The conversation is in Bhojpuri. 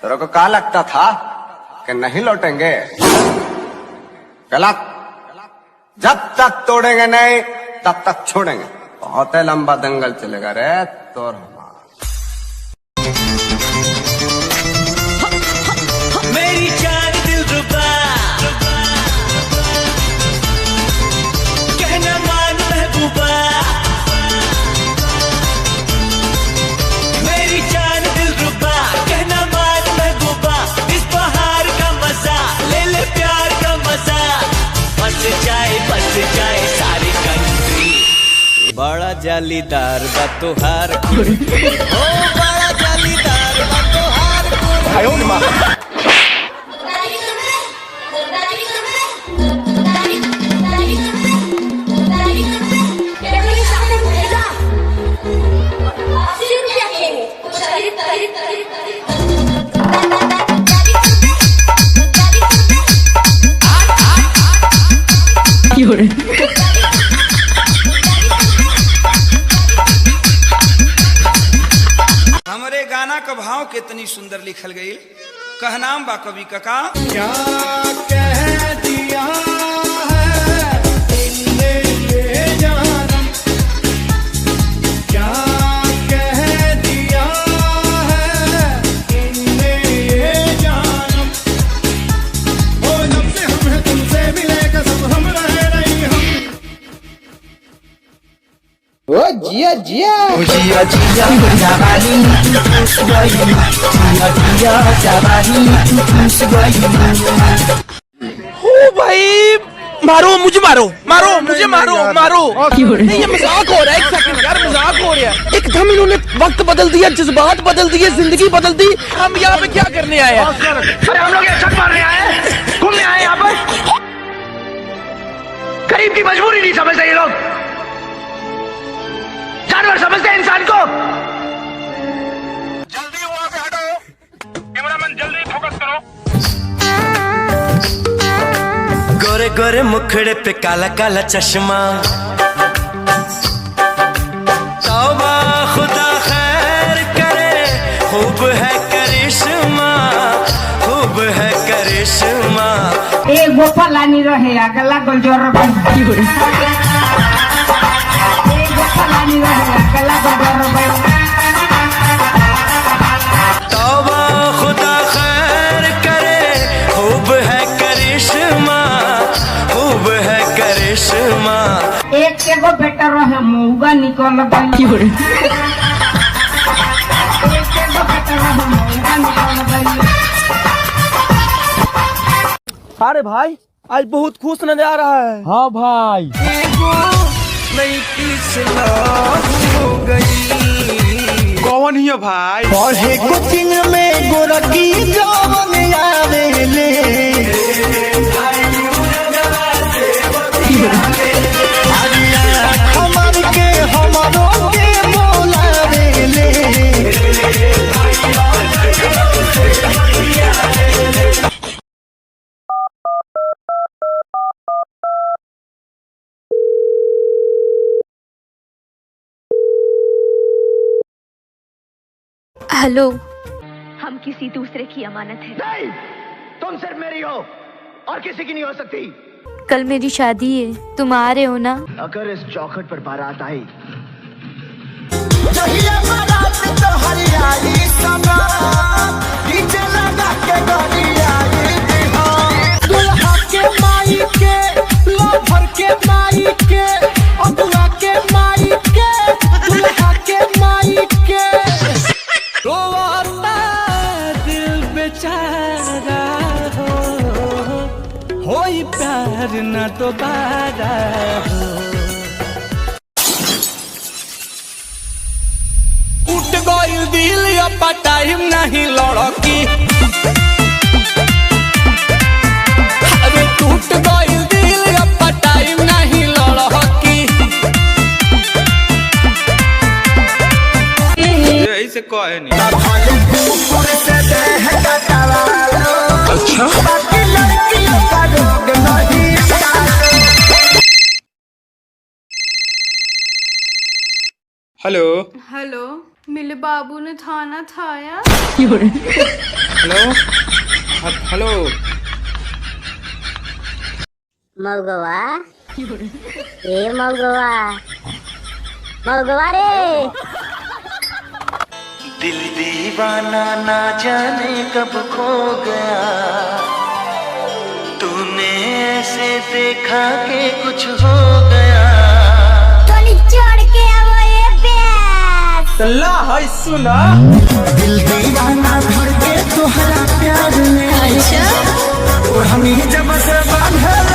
तेरे को क्या लगता था कि नहीं लौटेंगे? गलत। जब तक तोड़ेंगे नहीं तब तक छोड़ेंगे। बहुत लंबा दंगल चलेगा रे तो मेरी जान दिलरुबा कहना मान महबूबा, मेरी जान दिलरुबा कहना मान महबूबा, इस बहार का मजा ले ले प्यार का मजा, बस जाए सारी कंट्री। बड़ा जालीदार बा तुहार कुड़ी, ओ बड़ा जालीदार बा तुहार कुड़ी। हमरे गाना का भाव कितनी सुंदर लिखल गई। कहनाम बा कवि का क्या कह दिया है इनने ये जानम, क्या कह दिया है इनने ये जानम, ओ जब से हम हैं तुमसे मिले कसम हम रहे नहीं हम। ओ जिया जिया जिया जिया जवानी खुश गई, जिया जिया जवानी खुश गई। ओ भाई मारो मुझे, मारो मुझे, मारो नहीं ये मजाक हो रहा है। एक सेकंड यार, मजाक हो रहा है। एकदम इन्होंने वक्त बदल दिया, जज्बात बदल दिए, जिंदगी बदल दी। हम यहाँ पे क्या करने आए हैं? अरे हम लोग ये छक मारने आए हैं, घूमने आए हैं यहाँ पर। गरीब की मजबूरी नहीं समझते ये लोग, जानवर समझते हैं इंसान को। जल्दी वहां से हटो, कैमरामैन जल्दी फोकस करो। गोरे गोरे मुखड़े पे काला काला चश्मा, तौबा खुदा खैर करे, खूब है करिश्मा, खूब है करिश्मा। एक वो पलानी रहे अगला गोलजोर तौबा खुदा खैर करे, खूब है करिश्मा, खूब है करिश्मा। एक एगो बेटा रहे मऊगा निकल गई, एक एगो बेटा रहे मऊगा निकल गई। अरे भाई आज बहुत खुश नजर आ रहा है। हाँ भाई नहीं किस हो गई। कौन ही है भाई? पढ़े कोचिंग में गोरकी जवन आवेले, हमार के हमारो के बोलावेले। हेलो, हम किसी दूसरे की अमानत है। नहीं, तुम सिर्फ मेरी हो और किसी की नहीं हो सकती। कल मेरी शादी है, तुम आ रहे हो ना? अगर इस चौखट पर बारात आई, दुल्हा के माई के, लोभर के माई के, अबुआ के माई के, दुल्हा के माई के, रोता दिल बेचारा होई प्यार न दोबारा हो। उठ गइल दिल अब टाइम नहीं लड़की, अरे टूट गइल दिल अब टाइम नहीं लड़की। यही से कहे नहीं। अच्छा हेलो हेलो, मेरे बाबू ने खाना खाया? हेलो मौगवा ए मौगवा मौगवा रे दिल दीवाना ना जाने कब खो गया, तूने ऐसे देखा कि कुछ हो गया। छोड़ के आवो ये प्यार सल्ला है सुना दिल दीवाना भर के तोहरा प्यार में, अच्छा और हम ही जब से बांधल